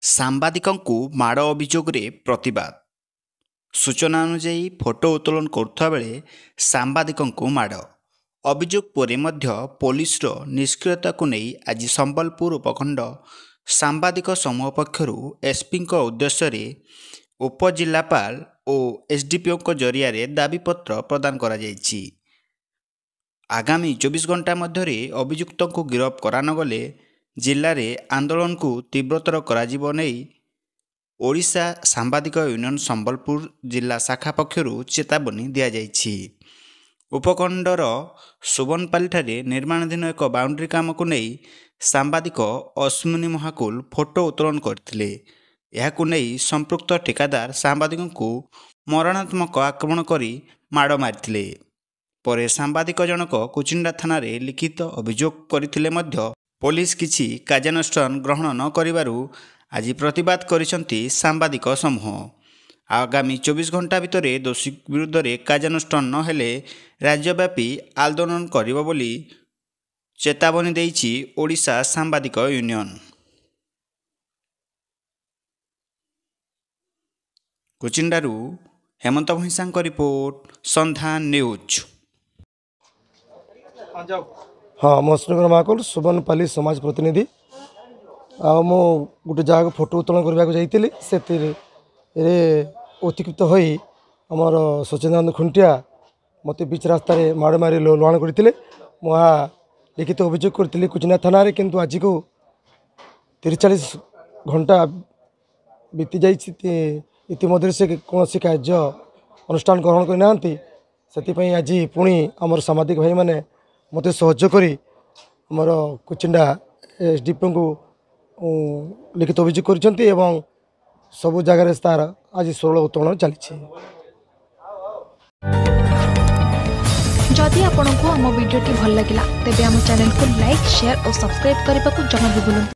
ସାମ୍ବାଦିକଙ୍କୁ ମାଡ଼ ଅଭିଯୋଗରେ ପ୍ରତିବାଦ। ସୂଚନା ଅନୁଯାୟୀ ଫଟୋ ଉତ୍ତୋଳନ କରୁଥିବା ବେଳେ ସାମ୍ବାଦିକଙ୍କୁ ମାଡ଼ ଅଭିଯୋଗ ପରେ ମଧ୍ୟ ପୋଲିସର ନିଷ୍କ୍ରିୟତାକୁ ନେଇ ଆଜି ସମ୍ବଲପୁର ଉପଖଣ୍ଡ ସାମ୍ବାଦିକ ସମୂହ ପକ୍ଷରୁ ଏସ୍ପିଙ୍କ ଉଦ୍ଦେଶ୍ୟରେ ଉପଜିଲ୍ଲାପାଳ ଓ ଏସ୍ଡିପିଓଙ୍କ ଜରିଆରେ ଦାବିପତ୍ର ପ୍ରଦାନ କରାଯାଇଛି। ଆଗାମୀ 24 ଘଣ୍ଟା ମଧ୍ୟରେ ଅଭିଯୁକ୍ତଙ୍କୁ ଗିରଫ କରାନଗଲେ ଜିଲ୍ଲାରେ ଆନ୍ଦୋଳନକୁ ତୀବ୍ରତର କରାଯିବ ନେଇ ଓଡ଼ିଶା ସାମ୍ବାଦିକ ୟୁନିୟନ ସମ୍ବଲପୁର ଜିଲ୍ଲା ଶାଖା ପକ୍ଷରୁ ଚେତାବନୀ ଦିଆଯାଇଛି। ଉପଖଣ୍ଡର ସୁବର୍ଣ୍ଣପାଲିଠାରେ ନିର୍ମାଣାଧୀନ ଏକ ବାଉଣ୍ଡ୍ରି କାମକୁ ନେଇ ସାମ୍ବାଦିକ ଅଶ୍ମିନୀ ମହାକୁଲ ଫଟୋ ଉତ୍ତୋଳନ କରିଥିଲେ। ଏହାକୁ ନେଇ ସମ୍ପୃକ୍ତ ଠିକାଦାର ସାମ୍ବାଦିକଙ୍କୁ ମରଣାତ୍ମକ ଆକ୍ରମଣ କରି ମାଡ଼ ମାରିଥିଲେ। ପରେ ସାମ୍ବାଦିକ ଜଣକ କୁଚିଣ୍ଡା ଥାନାରେ ଲିଖିତ ଅଭିଯୋଗ କରିଥିଲେ ମଧ୍ୟ ପୋଲିସ କିଛି କାର୍ଯ୍ୟାନୁଷ୍ଠାନ ଗ୍ରହଣ ନ କରିବାରୁ ଆଜି ପ୍ରତିବାଦ କରିଛନ୍ତି ସାମ୍ବାଦିକ ସମୂହ। ଆଗାମୀ 24 ଘଣ୍ଟା ଭିତରେ ଦୋଷୀ ବିରୁଦ୍ଧରେ କାର୍ଯ୍ୟାନୁଷ୍ଠାନ ନ ହେଲେ ରାଜ୍ୟବ୍ୟାପୀ ଆନ୍ଦୋଳନ କରିବ ବୋଲି ଚେତାବନୀ ଦେଇଛି ଓଡ଼ିଶା ସାମ୍ବାଦିକ ୟୁନିୟନ। କୁଚିଣ୍ଡାରୁ ହେମନ୍ତ ଭଇଁସାଙ୍କ ରିପୋର୍ଟ, ସନ୍ଧାନ ନ୍ୟୁଜ୍। हाँ मौसुमी महाकुल सुबर्णपाली समाज प्रतिनिधि मु गोटे जगह फोटो उत्तोलन करने जाइली से अतिकृत हो आमर सचिदानंद खुंटिया मत बीच रास्त माड़ मारी लोहाण करते लिखित अभियोग करी कुचिना थाना किंतु आज को 43 घंटा बीती जामध्य से कौन कार्य अनुष्ठान ग्रहण करना से आज पुणी आमर सामाजिक भाई मैंने मत सहयोग करी आमर कुचिंडा एसडीपी को लिखित अभियोग कर सबु जगार तार आज 16 उत्तोलन चली। जदि आपंक आम भिडी भल लगा तेब आम चैनल को लाइक, शेयर और सब्सक्राइब करने को जमा भी भूलु।